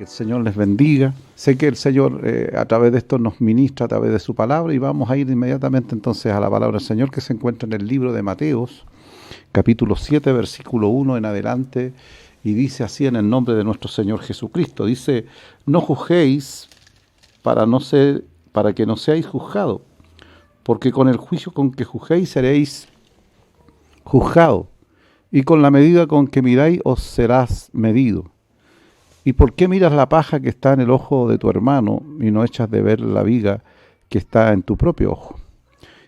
Que el Señor les bendiga. Sé que el Señor a través de esto nos ministra a través de su palabra y vamos a ir inmediatamente entonces a la palabra del Señor que se encuentra en el libro de Mateos, capítulo 7, versículo 1 en adelante, y dice así en el nombre de nuestro Señor Jesucristo. Dice: no juzguéis para que no seáis juzgados, porque con el juicio con que juzguéis seréis juzgados, y con la medida con que miráis os serás medido. ¿Y por qué miras la paja que está en el ojo de tu hermano y no echas de ver la viga que está en tu propio ojo?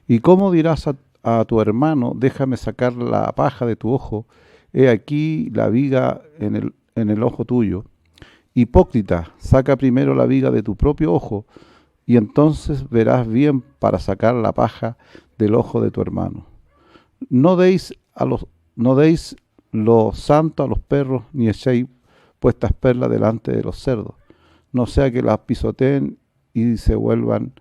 ¿Y cómo dirás a tu hermano, déjame sacar la paja de tu ojo, he aquí la viga en el ojo tuyo? Hipócrita, saca primero la viga de tu propio ojo, y entonces verás bien para sacar la paja del ojo de tu hermano. No deis lo santo a los perros, ni echéis puestas perlas delante de los cerdos, no sea que las pisoteen y se vuelvan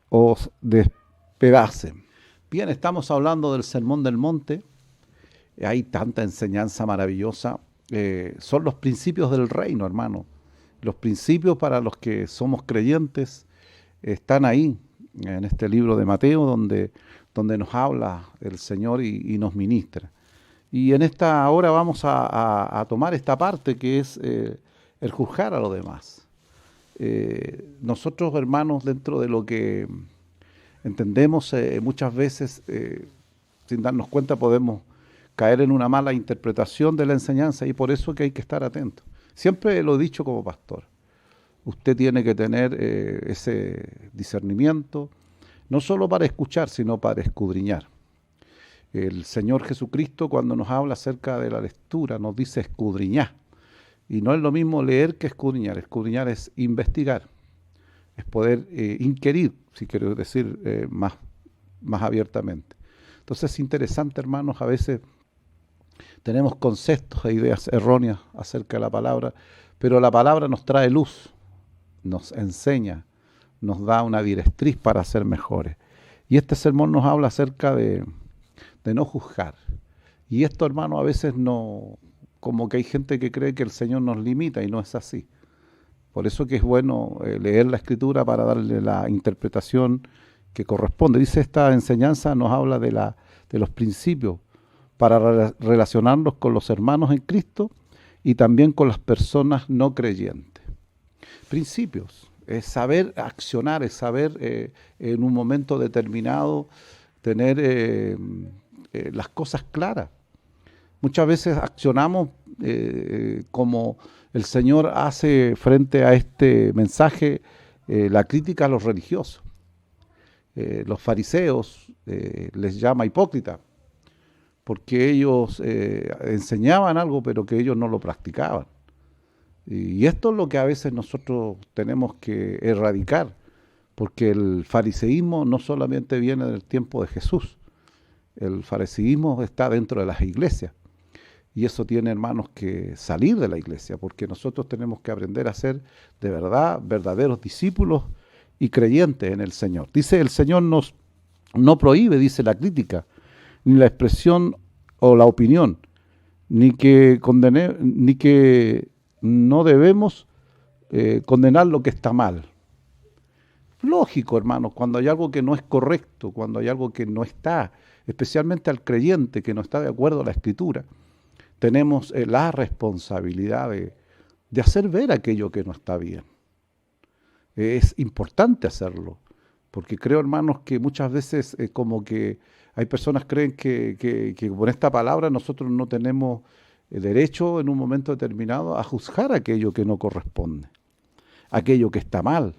o despedacen. Bien, estamos hablando del Sermón del Monte. Hay tanta enseñanza maravillosa. Son los principios del reino, hermano. Los principios para los que somos creyentes están ahí, en este libro de Mateo, donde nos habla el Señor y nos ministra. Y en esta hora vamos a tomar esta parte que es el juzgar a los demás. Nosotros, hermanos, dentro de lo que entendemos, muchas veces, sin darnos cuenta, podemos caer en una mala interpretación de la enseñanza, y por eso que hay que estar atentos. Siempre lo he dicho como pastor. Usted tiene que tener ese discernimiento, no solo para escuchar, sino para escudriñar. El Señor Jesucristo, cuando nos habla acerca de la lectura, nos dice escudriñar. Y no es lo mismo leer que escudriñar. Escudriñar es investigar, es poder inquirir, si quiero decir más abiertamente. Entonces es interesante, hermanos, a veces tenemos conceptos e ideas erróneas acerca de la palabra, pero la palabra nos trae luz, nos enseña, nos da una directriz para ser mejores. Y este sermón nos habla acerca de no juzgar. Y esto, hermano, a veces no, como que hay gente que cree que el Señor nos limita, y no es así. Por eso que es bueno leer la Escritura para darle la interpretación que corresponde. Dice, esta enseñanza nos habla de los principios para relacionarnos con los hermanos en Cristo y también con las personas no creyentes. Principios, es saber accionar, es saber en un momento determinado tener las cosas claras. Muchas veces accionamos como el Señor hace frente a este mensaje, la crítica a los religiosos. Los fariseos les llama hipócrita, porque ellos enseñaban algo, pero que ellos no lo practicaban. Y esto es lo que a veces nosotros tenemos que erradicar, porque el fariseísmo no solamente viene del tiempo de Jesús. El fariseísmo está dentro de las iglesias, y eso tiene, hermanos, que salir de la iglesia, porque nosotros tenemos que aprender a ser de verdad verdaderos discípulos y creyentes en el Señor. Dice, el Señor no prohíbe, dice, la crítica, ni la expresión o la opinión, ni que no debemos condenar lo que está mal. Lógico, hermanos, cuando hay algo que no es correcto, cuando hay algo que no está, especialmente al creyente que no está de acuerdo a la Escritura, tenemos la responsabilidad de hacer ver aquello que no está bien. Es importante hacerlo, porque creo, hermanos, que muchas veces como que hay personas que creen que con esta palabra nosotros no tenemos derecho en un momento determinado a juzgar aquello que no corresponde, aquello que está mal.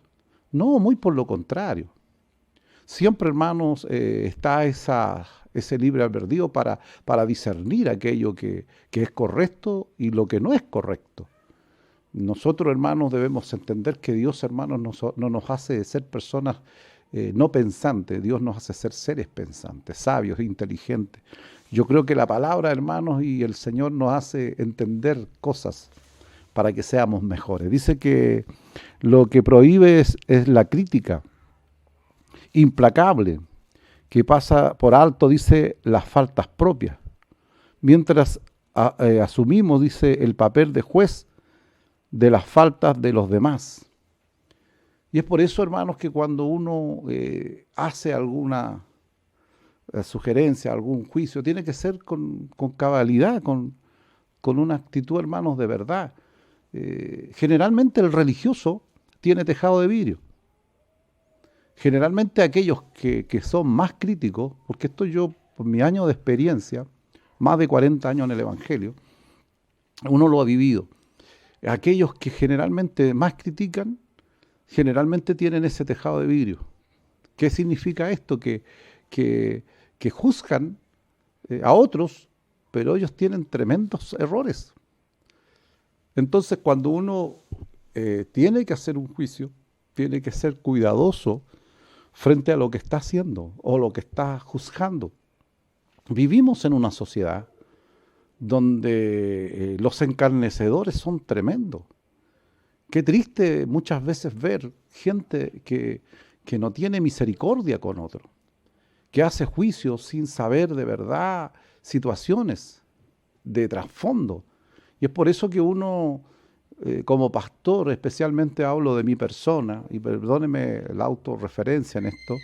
No, muy por lo contrario. Siempre, hermanos, está ese libre albedrío para discernir aquello que es correcto y lo que no es correcto. Nosotros, hermanos, debemos entender que Dios, hermanos, no nos hace ser personas no pensantes. Dios nos hace ser seres pensantes, sabios, inteligentes. Yo creo que la palabra, hermanos, y el Señor nos hace entender cosas para que seamos mejores. Dice que lo que prohíbe es la crítica implacable, que pasa por alto, dice, las faltas propias. Mientras asumimos, dice, el papel de juez, de las faltas de los demás. Y es por eso, hermanos, que cuando uno hace alguna sugerencia, algún juicio, tiene que ser con cabalidad, con una actitud, hermanos, de verdad. Generalmente el religioso tiene tejado de vidrio. Generalmente aquellos que son más críticos, porque esto yo, por mi año de experiencia, más de 40 años en el Evangelio, uno lo ha vivido. Aquellos que generalmente más critican, generalmente tienen ese tejado de vidrio. ¿Qué significa esto? Que juzgan a otros, pero ellos tienen tremendos errores. Entonces, cuando uno tiene que hacer un juicio, tiene que ser cuidadoso frente a lo que está haciendo o lo que está juzgando. Vivimos en una sociedad donde los encarnecedores son tremendos. Qué triste muchas veces ver gente que no tiene misericordia con otro, que hace juicios sin saber de verdad situaciones de trasfondo. Y es por eso que uno, como pastor, especialmente hablo de mi persona, y perdóneme la autorreferencia en esto,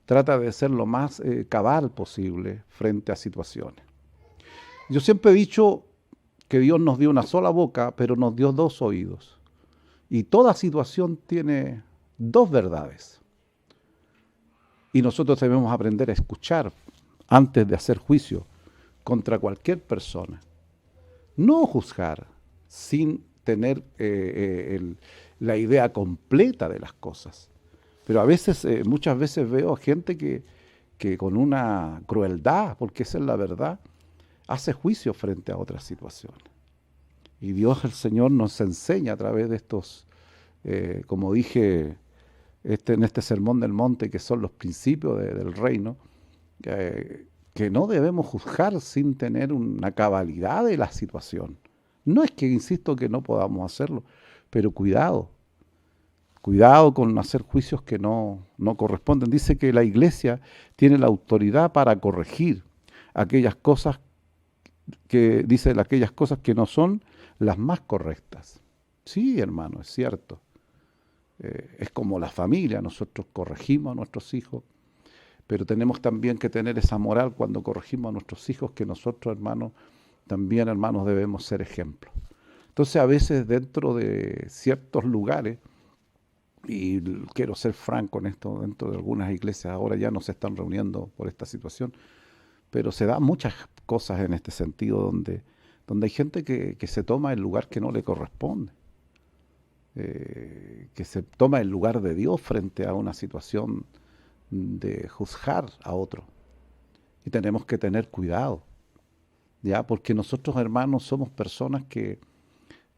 trata de ser lo más cabal posible frente a situaciones. Yo siempre he dicho que Dios nos dio una sola boca, pero nos dio dos oídos. Y toda situación tiene dos verdades. Y nosotros debemos aprender a escuchar antes de hacer juicio contra cualquier persona. No juzgar sin tener la idea completa de las cosas. Pero a veces, muchas veces veo gente que con una crueldad, porque esa es la verdad, hace juicio frente a otras situaciones. Y Dios, el Señor, nos enseña a través de estos, como dije en este sermón del monte, que son los principios del reino, que no debemos juzgar sin tener una cabalidad de la situación. No es que, insisto, que no podamos hacerlo, pero cuidado con hacer juicios que no corresponden. Dice que la iglesia tiene la autoridad para corregir aquellas cosas aquellas cosas que no son las más correctas. Sí, hermano, es cierto. Es como la familia, nosotros corregimos a nuestros hijos, pero tenemos también que tener esa moral cuando corregimos a nuestros hijos, que nosotros, hermanos, también, hermanos, debemos ser ejemplos. Entonces, a veces dentro de ciertos lugares, y quiero ser franco en esto, dentro de algunas iglesias ahora ya no se están reuniendo por esta situación, pero se dan muchas cosas en este sentido donde hay gente que se toma el lugar que no le corresponde, que se toma el lugar de Dios frente a una situación de juzgar a otro. Y tenemos que tener cuidado, ¿ya? Porque nosotros, hermanos, somos personas que,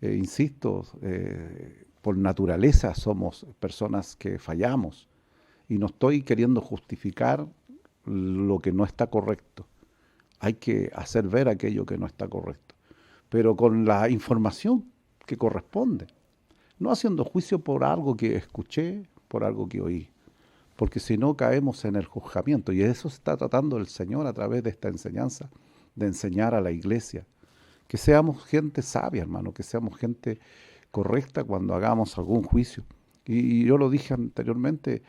insisto, por naturaleza somos personas que fallamos. Y no estoy queriendo justificar lo que no está correcto. Hay que hacer ver aquello que no está correcto, pero con la información que corresponde, no haciendo juicio por algo que escuché, por algo que oí, porque si no caemos en el juzgamiento, y de eso se está tratando el Señor a través de esta enseñanza, de enseñar a la iglesia, que seamos gente sabia, hermano, que seamos gente correcta cuando hagamos algún juicio. Y yo lo dije anteriormente,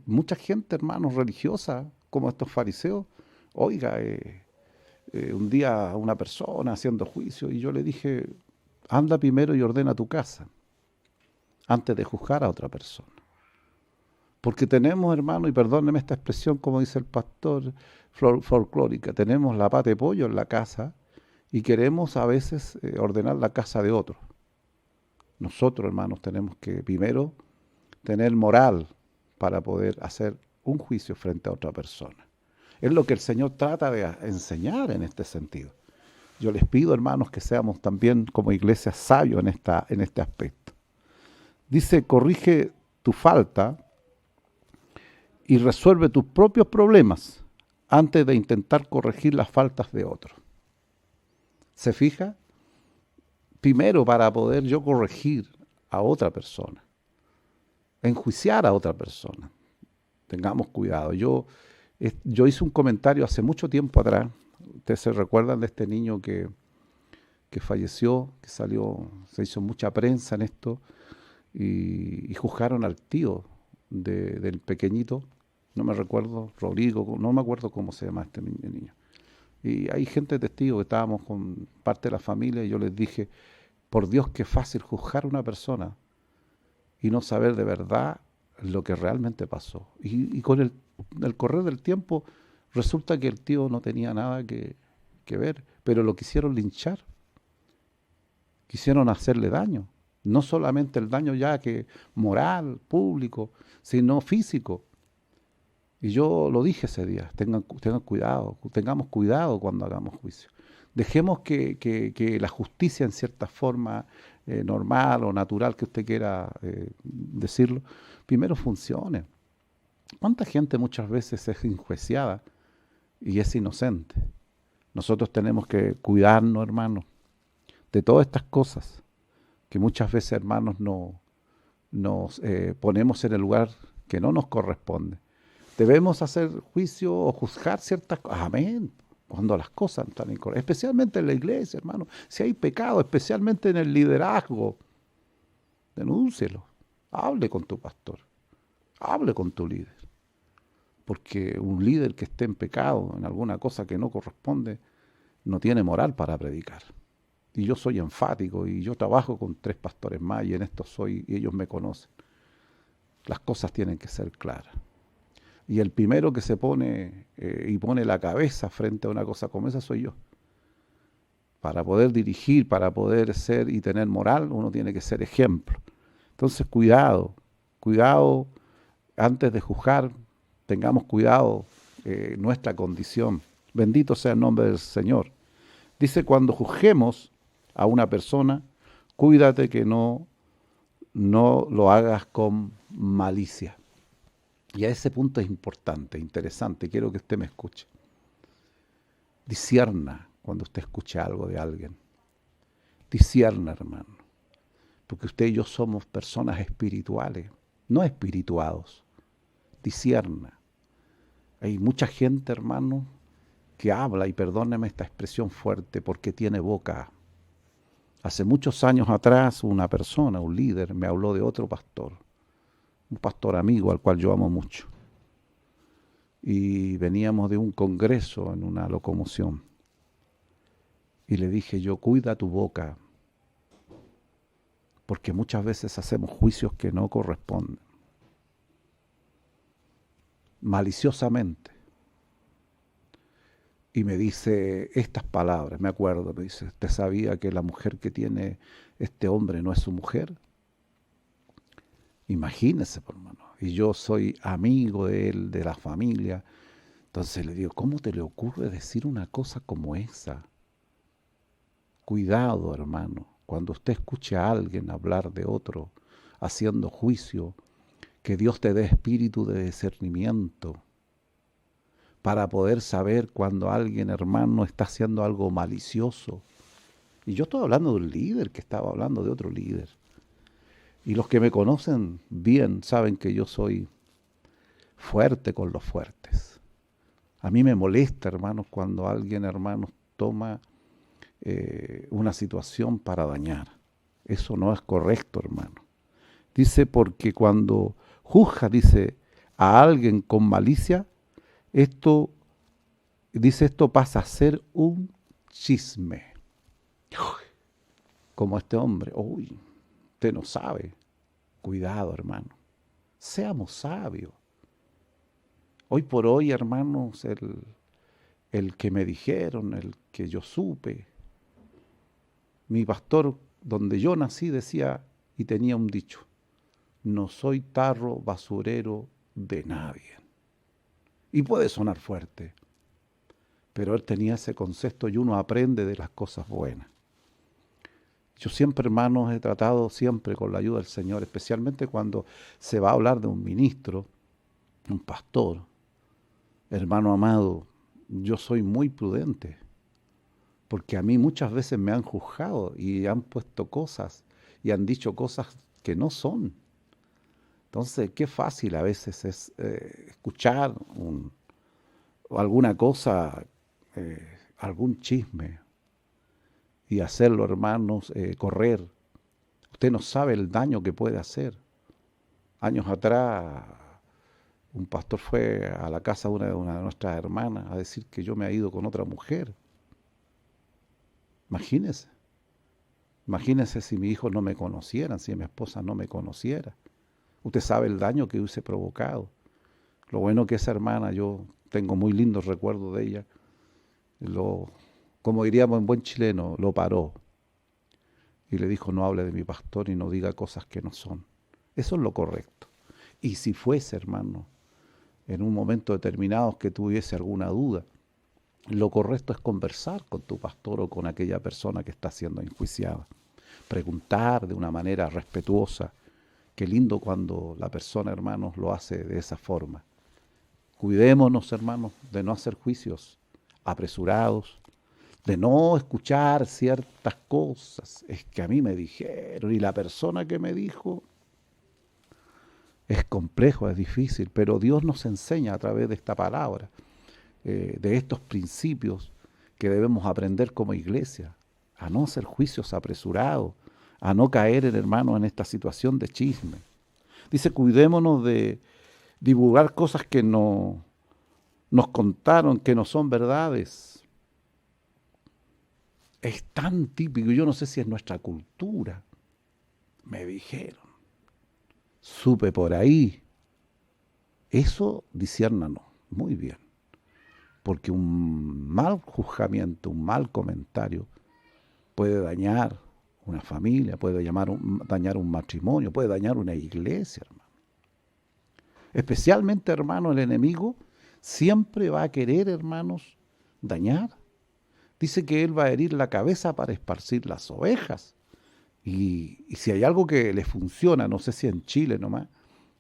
mucha gente, hermanos, religiosa, como estos fariseos, oiga, un día una persona haciendo juicio, y yo le dije, anda primero y ordena tu casa, antes de juzgar a otra persona. Porque tenemos, hermano, y perdónenme esta expresión, como dice el pastor, folclórica, tenemos la pata de pollo en la casa y queremos a veces ordenar la casa de otros. Nosotros, hermanos, tenemos que primero tener moral para poder hacer un juicio frente a otra persona. Es lo que el Señor trata de enseñar en este sentido. Yo les pido, hermanos, que seamos también como iglesia sabios en este aspecto. Dice, corrige tu falta y resuelve tus propios problemas antes de intentar corregir las faltas de otros. ¿Se fija? Primero, para poder yo corregir a otra persona, enjuiciar a otra persona, tengamos cuidado. Yo hice un comentario hace mucho tiempo atrás. Ustedes se recuerdan de este niño que que falleció, que salió, se hizo mucha prensa en esto, y juzgaron al tío del pequeñito, no me recuerdo, Rodrigo, no me acuerdo cómo se llama este niño. Y hay gente testigo que estábamos con parte de la familia y yo les dije, por Dios, qué fácil juzgar a una persona y no saber de verdad lo que realmente pasó. Y con el correr del tiempo resulta que el tío no tenía nada que ver, pero lo quisieron linchar, quisieron hacerle daño. No solamente el daño ya que moral, público, sino físico. Y yo lo dije ese día, tengan cuidado, tengamos cuidado cuando hagamos juicio. Dejemos que la justicia en cierta forma normal o natural que usted quiera decirlo, primero funcione. ¿Cuánta gente muchas veces es enjuiciada y es inocente? Nosotros tenemos que cuidarnos, hermanos, de todas estas cosas que muchas veces, hermanos, nos ponemos en el lugar que no nos corresponde. Debemos hacer juicio o juzgar ciertas cosas. Amén. Cuando las cosas están incorrectas, especialmente en la iglesia, hermano. Si hay pecado, especialmente en el liderazgo, denúncielo. Hable con tu pastor. Hable con tu líder. Porque un líder que esté en pecado, en alguna cosa que no corresponde, no tiene moral para predicar. Y yo soy enfático y yo trabajo con 3 pastores más y en esto soy, y ellos me conocen. Las cosas tienen que ser claras. Y el primero que se pone y pone la cabeza frente a una cosa como esa soy yo. Para poder dirigir, para poder ser y tener moral, uno tiene que ser ejemplo. Entonces, cuidado antes de juzgar, tengamos cuidado nuestra condición. Bendito sea el nombre del Señor. Dice, cuando juzguemos a una persona, cuídate que no lo hagas con malicia. Y a ese punto es importante, interesante, quiero que usted me escuche. Discierna cuando usted escuche algo de alguien. Discierna, hermano. Porque usted y yo somos personas espirituales, no espirituados. Discierna. Hay mucha gente, hermano, que habla, y perdóneme esta expresión fuerte, porque tiene boca. Hace muchos años atrás una persona, un líder, me habló de otro pastor, un pastor amigo al cual yo amo mucho. Y veníamos de un congreso en una locomoción. Y le dije yo, cuida tu boca, porque muchas veces hacemos juicios que no corresponden. Maliciosamente. Y me dice estas palabras, me acuerdo, me dice, ¿usted sabía que la mujer que tiene este hombre no es su mujer? Imagínese, por hermano. Y yo soy amigo de él, de la familia. Entonces le digo, ¿cómo te le ocurre decir una cosa como esa? Cuidado, hermano, cuando usted escuche a alguien hablar de otro, haciendo juicio, que Dios te dé espíritu de discernimiento para poder saber cuando alguien, hermano, está haciendo algo malicioso. Y yo estoy hablando de un líder que estaba hablando de otro líder. Y los que me conocen bien saben que yo soy fuerte con los fuertes. A mí me molesta, hermanos, cuando alguien, hermanos, toma una situación para dañar. Eso no es correcto, hermano. Dice, porque cuando juzga, dice, a alguien con malicia, esto pasa a ser un chisme. Como este hombre, uy, usted no sabe. Cuidado, hermano. Seamos sabios. Hoy por hoy, hermanos, el que me dijeron, el que yo supe, mi pastor, donde yo nací, decía y tenía un dicho, no soy tarro basurero de nadie. Y puede sonar fuerte, pero él tenía ese concepto y uno aprende de las cosas buenas. Yo siempre, hermanos, he tratado siempre con la ayuda del Señor, especialmente cuando se va a hablar de un ministro, un pastor. Hermano amado, yo soy muy prudente, porque a mí muchas veces me han juzgado y han puesto cosas y han dicho cosas que no son. Entonces, qué fácil a veces es escuchar alguna cosa, algún chisme. y hacerlo, hermanos, correr. Usted no sabe el daño que puede hacer. Años atrás, un pastor fue a la casa de una de nuestras hermanas a decir que yo me he ido con otra mujer. Imagínese. Imagínese si mi hijo no me conociera, si mi esposa no me conociera. Usted sabe el daño que hubiese provocado. Lo bueno que esa hermana, yo tengo muy lindos recuerdos de ella, como diríamos en buen chileno, lo paró. Y le dijo, no hable de mi pastor y no diga cosas que no son. Eso es lo correcto. Y si fuese, hermano, en un momento determinado que tuviese alguna duda, lo correcto es conversar con tu pastor o con aquella persona que está siendo enjuiciada. Preguntar de una manera respetuosa. Qué lindo cuando la persona, hermanos, lo hace de esa forma. Cuidémonos, hermanos, de no hacer juicios apresurados, de no escuchar ciertas cosas. Es que a mí me dijeron, y la persona que me dijo, es complejo, es difícil, pero Dios nos enseña a través de esta palabra, de estos principios que debemos aprender como iglesia, a no hacer juicios apresurados, a no caer, hermanos, en esta situación de chisme. Dice, cuidémonos de divulgar cosas que nos contaron, que no son verdades. Es tan típico, yo no sé si es nuestra cultura. Me dijeron, supe por ahí. Eso disciérnanos, muy bien. Porque un mal juzgamiento, un mal comentario puede dañar una familia, puede dañar un matrimonio, puede dañar una iglesia, hermano. Especialmente, hermano, el enemigo siempre va a querer, hermanos, dañar. Dice que él va a herir la cabeza para esparcir las ovejas. Y si hay algo que le funciona, no sé si en Chile nomás,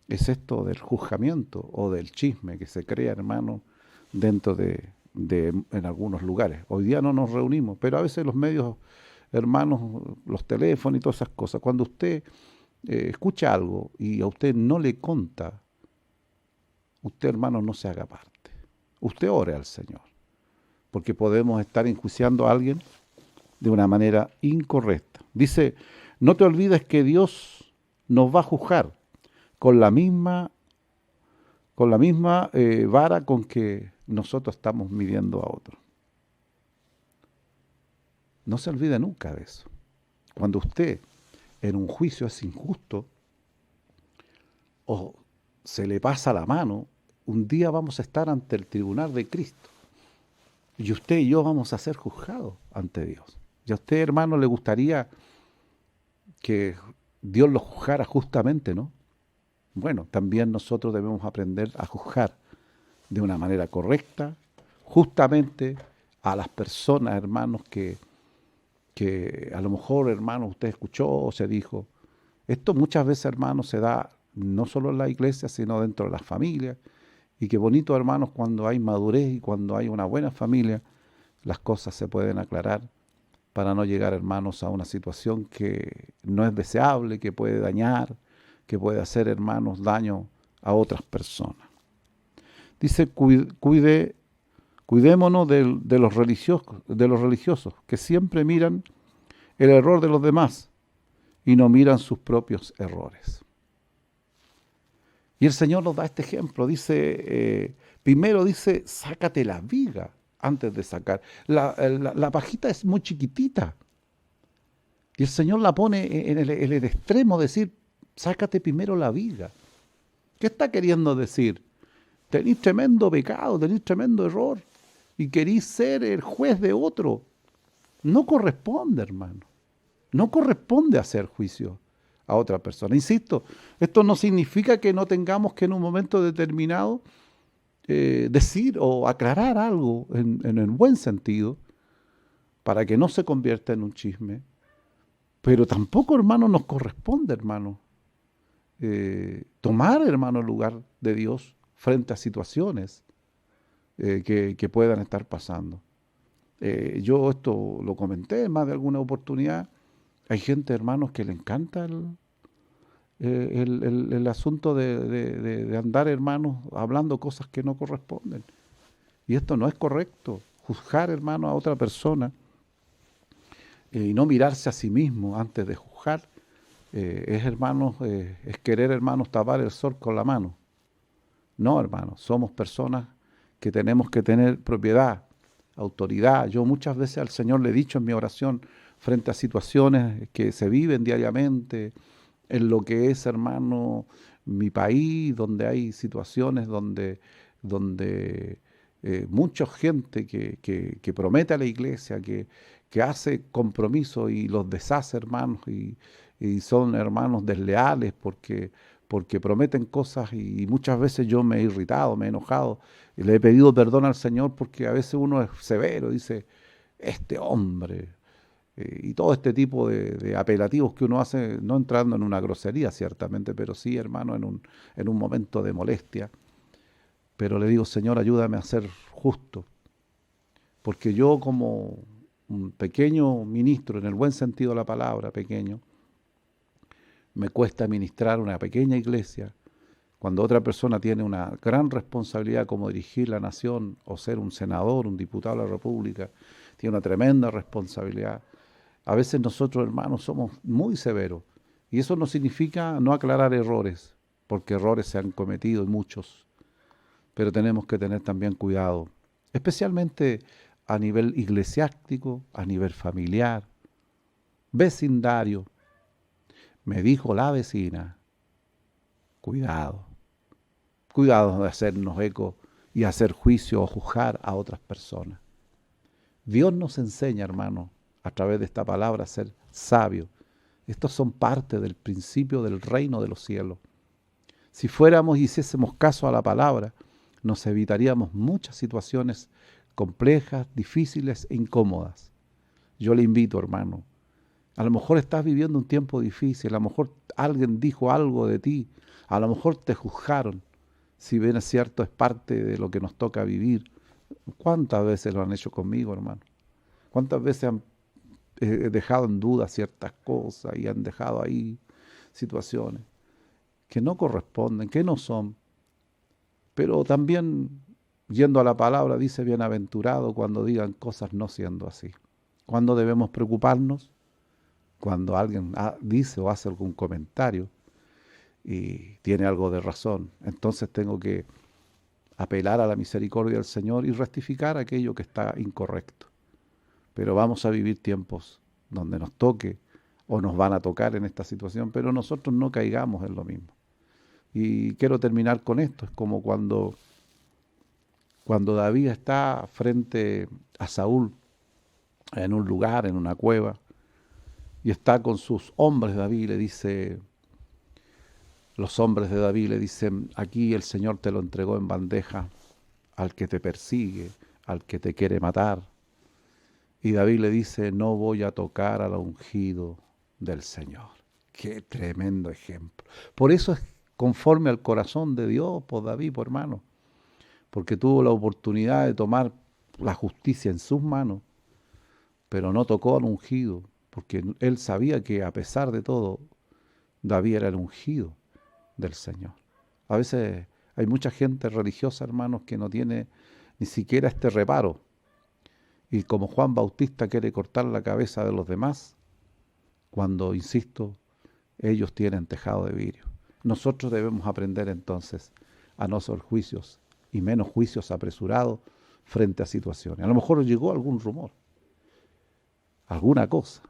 es esto del juzgamiento o del chisme que se crea, hermano, dentro en algunos lugares. Hoy día no nos reunimos, pero a veces los medios, hermanos, los teléfonos y todas esas cosas, cuando usted escucha algo y a usted no le conta, usted, hermano, no se haga parte. Usted ore al Señor, porque podemos estar enjuiciando a alguien de una manera incorrecta. Dice, no te olvides que Dios nos va a juzgar con la misma vara con que nosotros estamos midiendo a otros. No se olvide nunca de eso. Cuando usted en un juicio es injusto o se le pasa la mano, un día vamos a estar ante el tribunal de Cristo. Y usted y yo vamos a ser juzgados ante Dios. ¿Y a usted, hermano, le gustaría que Dios lo juzgara justamente, no? Bueno, también nosotros debemos aprender a juzgar de una manera correcta, justamente a las personas, hermanos, que a lo mejor, hermano, usted escuchó o se dijo. Esto muchas veces, hermanos, se da no solo en la iglesia, sino dentro de las familias. Y qué bonito, hermanos, cuando hay madurez y cuando hay una buena familia, las cosas se pueden aclarar para no llegar, hermanos, a una situación que no es deseable, que puede dañar, que puede hacer, hermanos, daño a otras personas. Dice, cuidémonos de los religiosos, que siempre miran el error de los demás y no miran sus propios errores. Y el Señor nos da este ejemplo, dice, primero dice, sácate la viga antes de sacar. La pajita es muy chiquitita. Y el Señor la pone en el extremo, decir, sácate primero la viga. ¿Qué está queriendo decir? Tenís tremendo pecado, tenís tremendo error y querís ser el juez de otro. No corresponde, hermano. No corresponde hacer juicio a otra persona. Insisto, esto no significa que no tengamos que en un momento determinado decir o aclarar algo en el buen sentido para que no se convierta en un chisme. Pero tampoco, hermano, nos corresponde, hermano, tomar, hermano, el lugar de Dios frente a situaciones que puedan estar pasando. Yo esto lo comenté en más de alguna oportunidad. Hay gente, hermanos, que le encanta el asunto de andar, hermanos, hablando cosas que no corresponden. Y esto no es correcto. Juzgar, hermano, a otra persona y no mirarse a sí mismo antes de juzgar, es querer, hermanos, tapar el sol con la mano. No, hermanos, somos personas que tenemos que tener propiedad, autoridad. Yo muchas veces al Señor le he dicho en mi oración, frente a situaciones que se viven diariamente, en lo que es, hermano, mi país, donde hay situaciones donde mucha gente que promete a la iglesia, que hace compromiso y los deshace, hermanos, y son hermanos desleales porque prometen cosas, y muchas veces yo me he irritado, me he enojado, y le he pedido perdón al Señor porque a veces uno es severo, dice, este hombre, y todo este tipo de apelativos que uno hace, no entrando en una grosería ciertamente, pero sí, hermano, en un momento de molestia. Pero le digo, Señor, ayúdame a ser justo, porque yo como un pequeño ministro, en el buen sentido de la palabra, pequeño, me cuesta ministrar una pequeña iglesia, cuando otra persona tiene una gran responsabilidad como dirigir la nación o ser un senador, un diputado de la República, tiene una tremenda responsabilidad. A veces nosotros, hermanos, somos muy severos, y eso no significa no aclarar errores, porque errores se han cometido y muchos, pero tenemos que tener también cuidado, especialmente a nivel eclesiástico, a nivel familiar, vecindario. Me dijo la vecina, cuidado, cuidado de hacernos eco y hacer juicio o juzgar a otras personas. Dios nos enseña, hermano, a través de esta palabra a ser sabios. Estos son parte del principio del reino de los cielos. Si fuéramos y hiciésemos caso a la palabra, nos evitaríamos muchas situaciones complejas, difíciles e incómodas. Yo le invito, hermano, a lo mejor estás viviendo un tiempo difícil, a lo mejor alguien dijo algo de ti, a lo mejor te juzgaron. Si bien es cierto, es parte de lo que nos toca vivir. ¿Cuántas veces lo han hecho conmigo, hermano? ¿Cuántas veces han dejado en duda ciertas cosas y han dejado ahí situaciones que no corresponden, que no son? Pero también, yendo a la palabra, dice bienaventurado cuando digan cosas no siendo así. ¿Cuándo debemos preocuparnos? Cuando alguien dice o hace algún comentario y tiene algo de razón. Entonces tengo que apelar a la misericordia del Señor y rectificar aquello que está incorrecto. Pero vamos a vivir tiempos donde nos toque o nos van a tocar en esta situación, pero nosotros no caigamos en lo mismo. Y quiero terminar con esto. Es como cuando David está frente a Saúl en un lugar, en una cueva, y está con sus hombres. Los hombres de David le dicen, aquí el Señor te lo entregó en bandeja al que te persigue, al que te quiere matar. Y David le dice, no voy a tocar al ungido del Señor. Qué tremendo ejemplo. Por eso es conforme al corazón de Dios, por David, por hermano, porque tuvo la oportunidad de tomar la justicia en sus manos, pero no tocó al ungido, porque él sabía que a pesar de todo, David era el ungido del Señor. A veces hay mucha gente religiosa, hermanos, que no tiene ni siquiera este reparo, y como Juan Bautista quiere cortar la cabeza de los demás, cuando, insisto, ellos tienen tejado de vidrio. Nosotros debemos aprender entonces a no hacer juicios, y menos juicios apresurados frente a situaciones. A lo mejor llegó algún rumor, alguna cosa.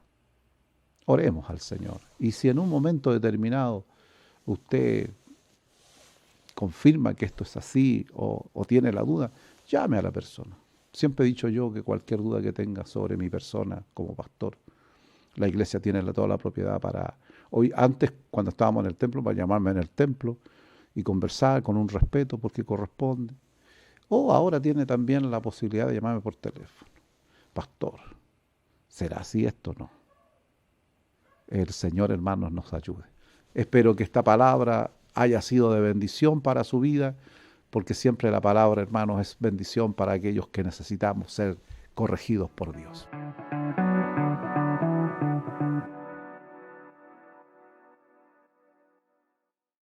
Oremos al Señor. Y si en un momento determinado usted confirma que esto es así o tiene la duda, llame a la persona. Siempre he dicho yo que cualquier duda que tenga sobre mi persona como pastor, la iglesia tiene toda la propiedad para... Hoy, antes, cuando estábamos en el templo, para llamarme en el templo y conversar con un respeto porque corresponde. O ahora tiene también la posibilidad de llamarme por teléfono. Pastor, ¿será así esto o no? El Señor, hermanos, nos ayude. Espero que esta palabra haya sido de bendición para su vida, porque siempre la palabra, hermanos, es bendición para aquellos que necesitamos ser corregidos por Dios.